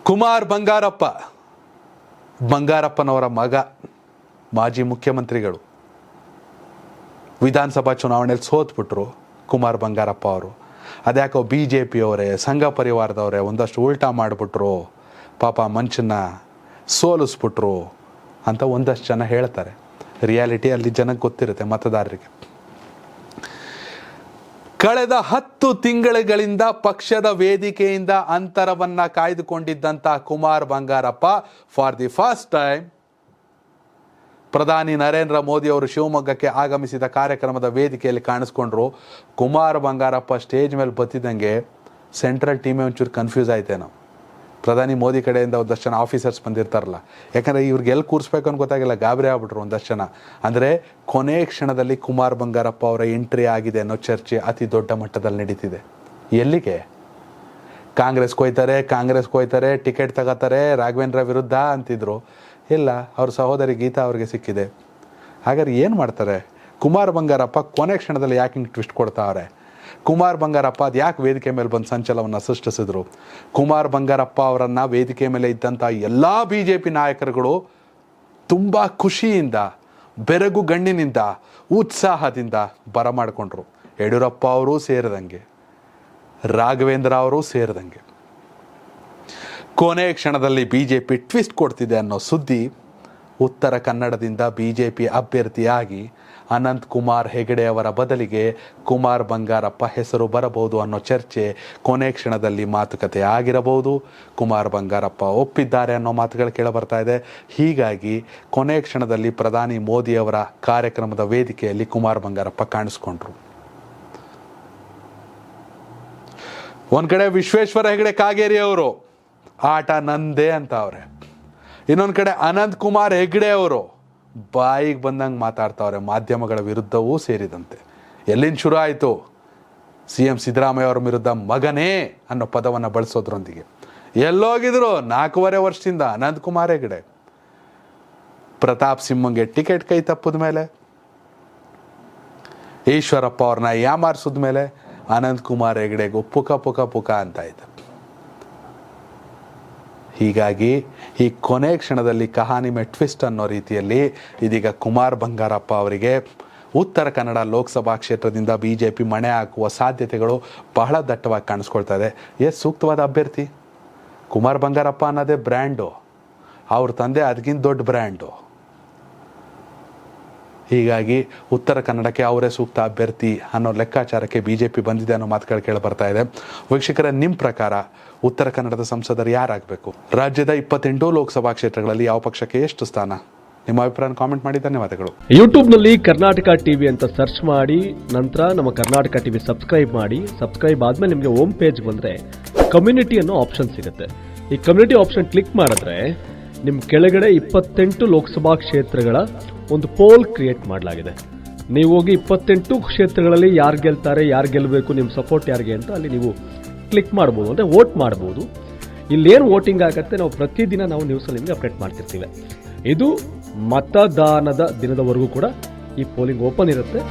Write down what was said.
ಕುಮಾರ್ ಬಂಗಾರಪ್ಪನವರ ಮಗ, ಮಾಜಿ ಮುಖ್ಯಮಂತ್ರಿಗಳು, ವಿಧಾನಸಭಾ ಚುನಾವಣೆಯಲ್ಲಿ ಸೋತ್ಬಿಟ್ರು ಕುಮಾರ್ ಬಂಗಾರಪ್ಪ ಅವರು. ಅದ್ಯಾಕೋ BJP ಅವರೇ, ಸಂಘ ಪರಿವಾರದವರೇ ಒಂದಷ್ಟು ಉಲ್ಟಾ ಮಾಡಿಬಿಟ್ರು, ಪಾಪ ಮನುಷ್ಯನ ಸೋಲಿಸ್ಬಿಟ್ರು ಅಂತ ಒಂದಷ್ಟು ಜನ ಹೇಳ್ತಾರೆ. ರಿಯಾಲಿಟಿ ಅಲ್ಲಿ ಜನಕ್ಕೆ ಗೊತ್ತಿರುತ್ತೆ, ಮತದಾರರಿಗೆ. ಕಳೆದ 10 ತಿಂಗಳುಗಳಿಂದ ಪಕ್ಷದ ವೇದಿಕೆಯಿಂದ ಅಂತರವನ್ನ ಕಾಯ್ದುಕೊಂಡಿದ್ದಂಥ Kumar Bangarappa for the first time ಪ್ರಧಾನಿ ನರೇಂದ್ರ ಮೋದಿ ಅವರು ಶಿವಮೊಗ್ಗಕ್ಕೆ ಆಗಮಿಸಿದ ಕಾರ್ಯಕ್ರಮದ ವೇದಿಕೆಯಲ್ಲಿ ಕಾಣಿಸ್ಕೊಂಡ್ರು. ಕುಮಾರ್ ಬಂಗಾರಪ್ಪ ಸ್ಟೇಜ್ ಮೇಲೆ ಬತ್ತಿದ್ದಂಗೆ ಸೆಂಟ್ರಲ್ ಟೀಮೇ ಒಂಚೂರು ಕನ್ಫ್ಯೂಸ್ ಆಯ್ತೇನೋ. ಪ್ರಧಾನಿ ಮೋದಿ ಕಡೆಯಿಂದ ಒಂದಷ್ಟು ಜನ ಆಫೀಸರ್ಸ್ ಬಂದಿರ್ತಾರಲ್ಲ, ಯಾಕಂದರೆ ಇವ್ರಿಗೆ ಎಲ್ಲಿ ಕೂರಿಸ್ಬೇಕು ಅಂತ ಗೊತ್ತಾಗಿಲ್ಲ, ಗಾಬರಿ ಆಗ್ಬಿಟ್ರು ಒಂದಷ್ಟು ಜನ. ಅಂದರೆ ಕೊನೆ ಕ್ಷಣದಲ್ಲಿ ಕುಮಾರ್ ಬಂಗಾರಪ್ಪ ಅವರ ಎಂಟ್ರಿ ಆಗಿದೆ ಅನ್ನೋ ಚರ್ಚೆ ಅತಿ ದೊಡ್ಡ ಮಟ್ಟದಲ್ಲಿ ನಡೀತಿದೆ. ಎಲ್ಲಿಗೆ? ಕಾಂಗ್ರೆಸ್ಗೆ ಹೋಯ್ತಾರೆ, ಟಿಕೆಟ್ ತಗೋತಾರೆ, ರಾಘವೇಂದ್ರ ವಿರುದ್ಧ ಅಂತಿದ್ರು. ಇಲ್ಲ, ಅವ್ರ ಸಹೋದರಿ ಗೀತಾ ಅವ್ರಿಗೆ ಸಿಕ್ಕಿದೆ. ಹಾಗಾದ್ರೆ ಏನು ಮಾಡ್ತಾರೆ? ಕುಮಾರ್ ಬಂಗಾರಪ್ಪ ಕೊನೆ ಕ್ಷಣದಲ್ಲಿ ಯಾಕೆ ಹಿಂಗೆ ಟ್ವಿಸ್ಟ್ ಕೊಡ್ತಾವ್ರೆ? ಕುಮಾರ್ ಬಂಗಾರಪ್ಪ ಅದು ಯಾಕೆ ವೇದಿಕೆ ಮೇಲೆ ಬಂದು ಸಂಚಲನವನ್ನು ಸೃಷ್ಟಿಸಿದ್ರು? ಕುಮಾರ್ ಬಂಗಾರಪ್ಪ ಅವರನ್ನು ವೇದಿಕೆ ಮೇಲೆ ಇದ್ದಂಥ ಎಲ್ಲ BJP ನಾಯಕರುಗಳು ತುಂಬ ಖುಷಿಯಿಂದ, ಬೆರಗು ಗಣ್ಣಿನಿಂದ, ಉತ್ಸಾಹದಿಂದ ಬರಮಾಡಿಕೊಂಡ್ರು. ಯಡಿಯೂರಪ್ಪ ಅವರು ಸೇರಿದಂಗೆ, ರಾಘವೇಂದ್ರ ಅವರು ಸೇರಿದಂಗೆ. ಕೊನೆ ಕ್ಷಣದಲ್ಲಿ BJP ಟ್ವಿಸ್ಟ್ ಕೊಡ್ತಿದೆ ಅನ್ನೋ ಸುದ್ದಿ ಉತ್ತರ ಕನ್ನಡದಿಂದ BJP ಅಭ್ಯರ್ಥಿಯಾಗಿ ಅನಂತ್ ಕುಮಾರ್ ಹೆಗಡೆ ಅವರ ಬದಲಿಗೆ ಕುಮಾರ್ ಬಂಗಾರಪ್ಪ ಹೆಸರು ಬರಬಹುದು ಅನ್ನೋ ಚರ್ಚೆ ಕೊನೆ ಕ್ಷಣದಲ್ಲಿ ಮಾತುಕತೆ ಆಗಿರಬಹುದು. ಕುಮಾರ್ ಬಂಗಾರಪ್ಪ ಒಪ್ಪಿದ್ದಾರೆ ಅನ್ನೋ ಮಾತುಗಳು ಕೇಳಬರ್ತಾ ಇದೆ. ಹೀಗಾಗಿ ಕೊನೆ ಕ್ಷಣದಲ್ಲಿ ಪ್ರಧಾನಿ ಮೋದಿಯವರ ಕಾರ್ಯಕ್ರಮದ ವೇದಿಕೆಯಲ್ಲಿ ಕುಮಾರ್ ಬಂಗಾರಪ್ಪ ಕಾಣಿಸ್ಕೊಂಡ್ರು. ಒಂದು ಕಡೆ ವಿಶ್ವೇಶ್ವರ ಹೆಗಡೆ ಕಾಗೇರಿ ಅವರು ಆಟ ನಂದೇ ಅಂತ ಅವ್ರೆ, ಇನ್ನೊಂದು ಕಡೆ ಅನಂತ್ ಕುಮಾರ್ ಹೆಗ್ಡೆ ಅವರು ಬಾಯಿಗೆ ಬಂದಂಗೆ ಮಾತಾಡ್ತಾವ್ರೆ, ಮಾಧ್ಯಮಗಳ ವಿರುದ್ಧವೂ ಸೇರಿದಂತೆ. ಎಲ್ಲಿಂದ ಶುರು ಆಯಿತು? CM ಸಿದ್ದರಾಮಯ್ಯ ಅವರ ವಿರುದ್ಧ ಮಗನೇ ಅನ್ನೋ ಪದವನ್ನು ಬಳಸೋದ್ರೊಂದಿಗೆ ಎಲ್ಲೋಗಿದ್ರು 4.5 ವರ್ಷದಿಂದ ಅನಂತ್ ಕುಮಾರ್ ಹೆಗ್ಡೆ. ಪ್ರತಾಪ್ ಸಿಂಹಂಗೆ ಟಿಕೆಟ್ ಕೈ ತಪ್ಪಿದ ಮೇಲೆ, ಈಶ್ವರಪ್ಪ ಅವ್ರನ್ನ ಯಾಮಾರಿಸಿದ ಮೇಲೆ ಅನಂತ್ ಕುಮಾರ್ ಹೆಗ್ಡೆಗೂ ಪುಕ ಅಂತ ಆಯ್ತು. ಹೀಗಾಗಿ ಈ ಕೊನೆ ಕ್ಷಣದಲ್ಲಿ ಕಹಾನಿ ಮೇ ಟ್ವಿಸ್ಟ್ ಅನ್ನೋ ರೀತಿಯಲ್ಲಿ ಇದೀಗ ಕುಮಾರ್ ಬಂಗಾರಪ್ಪ ಅವರಿಗೆ ಉತ್ತರ ಕನ್ನಡ ಲೋಕಸಭಾ ಕ್ಷೇತ್ರದಿಂದ BJP ಮಣೆ ಹಾಕುವ ಸಾಧ್ಯತೆಗಳು ಬಹಳ ದಟ್ಟವಾಗಿ ಕಾಣಿಸ್ಕೊಳ್ತಾ ಇದೆ. ಸೂಕ್ತವಾದ ಅಭ್ಯರ್ಥಿ ಕುಮಾರ್ ಬಂಗಾರಪ್ಪ ಅನ್ನೋದೇ ಬ್ರ್ಯಾಂಡು, ಅವ್ರ ತಂದೆ ಅದಕ್ಕಿಂತ ದೊಡ್ಡ ಬ್ರ್ಯಾಂಡು. ಹೀಗಾಗಿ ಉತ್ತರ ಕನ್ನಡಕ್ಕೆ ಅವರೇ ಸೂಕ್ತ ಅಭ್ಯರ್ಥಿ ಅನ್ನೋ ಲೆಕ್ಕಾಚಾರಕ್ಕೆ BJP ಬಂದಿದೆ ಅನ್ನೋ ಮಾತುಗಳು ಕೇಳಿ ಬರ್ತಾ ಇದೆ. ವೀಕ್ಷಕರ, ನಿಮ್ಮ ಪ್ರಕಾರ ಉತ್ತರ ಕನ್ನಡದ ಸಂಸದರು ಯಾರಾಗಬೇಕು? ರಾಜ್ಯದ 28 ಲೋಕಸಭಾ ಕ್ಷೇತ್ರಗಳಲ್ಲಿ ಯಾವ ಪಕ್ಷಕ್ಕೆ ಎಷ್ಟು ಸ್ಥಾನ? ನಿಮ್ಮ ಅಭಿಪ್ರಾಯ ಕಾಮೆಂಟ್ ಮಾಡಿ. ಧನ್ಯವಾದಗಳು. ಯೂಟ್ಯೂಬ್ನಲ್ಲಿ ಕರ್ನಾಟಕ ಟಿವಿ ಅಂತ ಸರ್ಚ್ ಮಾಡಿ, ನಂತರ ನಮ್ಮ ಕರ್ನಾಟಕ ಟಿವಿ ಸಬ್ಸ್ಕ್ರೈಬ್ ಮಾಡಿ. ಸಬ್ಸ್ಕ್ರೈಬ್ ಆದ್ಮೇಲೆ ನಿಮಗೆ ಹೋಮ್ ಪೇಜ್ ಬಂದರೆ ಕಮ್ಯುನಿಟಿ ಅನ್ನೋ ಆಪ್ಷನ್ ಸಿಗುತ್ತೆ. ಈ ಕಮ್ಯುನಿಟಿ ಆಪ್ಷನ್ ಕ್ಲಿಕ್ ಮಾಡಿದ್ರೆ ನಿಮ್ಮ ಕೆಳಗಡೆ 28 ಲೋಕಸಭಾ ಕ್ಷೇತ್ರಗಳ ಒಂದು ಪೋಲ್ ಕ್ರಿಯೇಟ್ ಮಾಡಲಾಗಿದೆ. ನೀವು ಹೋಗಿ 28 ಕ್ಷೇತ್ರಗಳಲ್ಲಿ ಯಾರು ಗೆಲ್ತಾರೆ, ಯಾರು ಗೆಲ್ಲಬೇಕು, ನಿಮ್ಮ ಸಪೋರ್ಟ್ ಯಾರಿಗೆ ಅಂತ ಅಲ್ಲಿ ನೀವು ಕ್ಲಿಕ್ ಮಾಡ್ಬೋದು, ಅಂದರೆ ವೋಟ್ ಮಾಡ್ಬೋದು. ಇಲ್ಲೇನು ವೋಟಿಂಗ್ ಆಗುತ್ತೆ ನಾವು ಪ್ರತಿದಿನ ನಾವು ನ್ಯೂಸಲ್ಲಿ ನಿಮಗೆ ಅಪ್ಡೇಟ್ ಮಾಡ್ತಿರ್ತೀವಿ. ಇದು ಮತದಾನದ ದಿನದವರೆಗೂ ಕೂಡ ಈ ಪೋಲಿಂಗ್ ಓಪನ್ ಇರುತ್ತೆ.